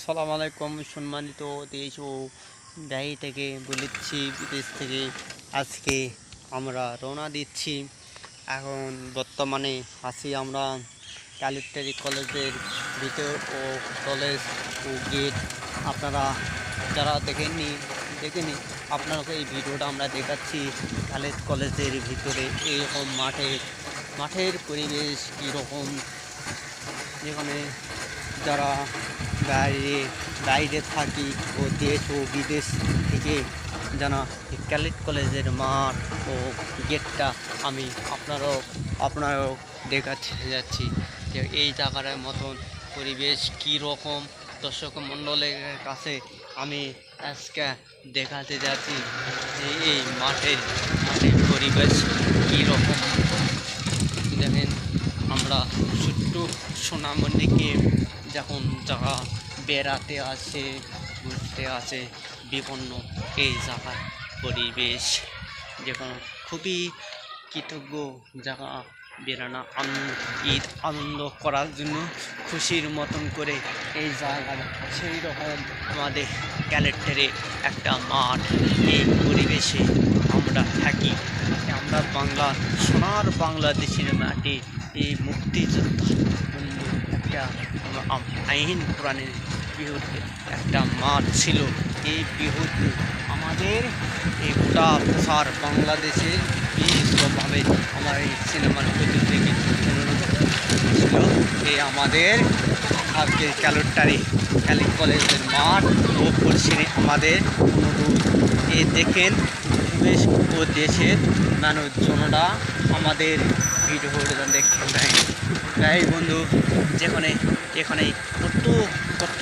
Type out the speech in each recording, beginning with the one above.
সালাম আলাইকুম সম্মানিত দেশ ও বাইরে থেকে বলেছি বিদেশ থেকে আজকে আমরা রওনা দিচ্ছি। এখন বর্তমানে আছি আমরা ক্যালিটারি কলেজের ভিতর ও কলেজ ও গেট। আপনারা যারা দেখেননি আপনাকে এই ভিডিওটা আমরা দেখাচ্ছি। কলেজের ভিতরে এইরকম মাঠের পরিবেশ কীরকম, যেখানে যারা বাইরে থাকি ও দেশ ও বিদেশ থেকে জানা ক্যালেট কলেজের মাঠ ও গেটটা আমি আপনারাও দেখাতে যাচ্ছি যে এই জায়গার মতন পরিবেশ কীরকম দর্শক মণ্ডলের কাছে আমি আজকে দেখাতে যাচ্ছি যে এই মাঠের পরিবেশ কীরকম। দেখেন, আমরা ছোট্ট সোনামণিকে যখন যারা বেড়াতে আসে ঘুরতে আসে বিভিন্ন এই জায়গার পরিবেশ যখন খুবই কৃতজ্ঞ জায়গা বেড়ানো ঈদ আনন্দ করার জন্য খুশির মতন করে এই জায়গা সেই রকম আমাদের ক্যালেক্টরে একটা মাঠ। এই পরিবেশে আমরা থাকি, আমরা সোনার বাংলাদেশের মাটি। এই মুক্তিযোদ্ধা বন্ধু একটা আইন কোরআনের বৃহৎ একটা মাঠ ছিল। এই বৃহৎ আমাদের এই গোটা প্রসার বাংলাদেশে বিশ্বভাবে আমার এই সিনেমার প্রতি থেকে ছিল এই আমাদের আজকে ক্যালেট কলেজের মাঠ ও পরিসরে আমাদের অনুরোধ। এই দেখেন দেশ ও দেশের মানুষজনরা আমাদের ভিডিওটা দেখতে দেয় বন্ধু। এখানে কত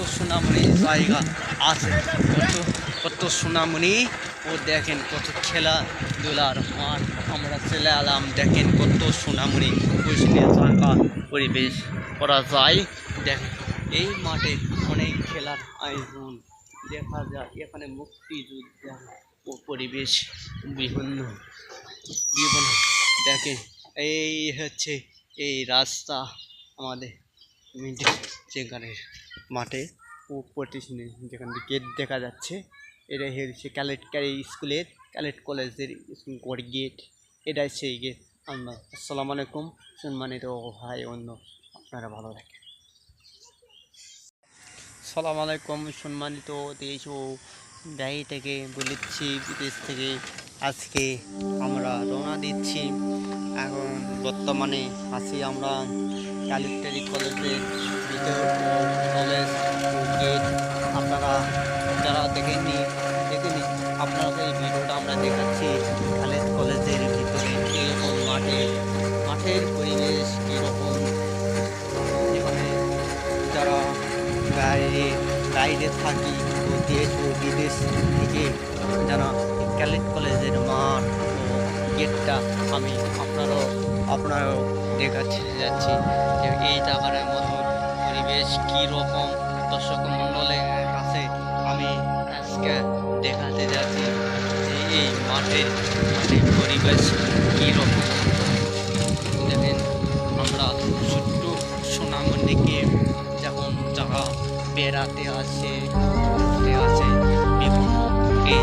সোনামণি জায়গা আছে, কত সোনামণি ও দেখেন কত খেলাধুলার মাঠ আমরা চলে এলাম। দেখেন কত সোনামণি পরিস্থিতি জায়গা পরিবেশ করা যায়। দেখেন এই মাঠে অনেক খেলার আয়োজন দেখা যায়। এখানে মুক্তিযুদ্ধ ও পরিবেশ বিভিন্ন দেখেন এই হচ্ছে এই রাস্তা আমাদের যেখানে মাঠে ও পটিশনে যেখানে গেট দেখা যাচ্ছে। এটা হচ্ছে ক্যালেট কলেজের গেট। এটাই সেই গেট। আসসালামু আলাইকুম সম্মানিত ভাই অন্য আপনারা ভালো থাকেন। সালাম আলাইকুম সম্মানিত দেশ ও বাইরে থেকে বলেছি বিদেশ থেকে আজকে আমরা রওনা দিচ্ছি। এখন বর্তমানে আছি আমরা ক্যালিটারি কলেজের ভিতর কলেজ ও গেট। আপনারা যারা দেখেননি আপনাকে এই ভিডিওটা আমরা দেখাচ্ছি। কলেজের ভিতরে এইরকম মাঠের পরিবেশ কীরকম, যেখানে যারা বাইরে থাকি ও দেশ ও বিদেশ থেকে যারা ক্যালেট কলেজের মাঠ ও গেটটা আমি আপনারাও দেখাতে যাচ্ছি যে এই জায়গার মতন পরিবেশ কীরকম দর্শক মণ্ডলের কাছে আমি আজকে দেখাতে যাচ্ছি যে এই মাঠের পরিবেশ কীরকম। দেখেন, আমরা ছোট্ট সোনামণিকে যখন যারা বেড়াতে আসে ঘুরতে আসে বিভিন্ন এই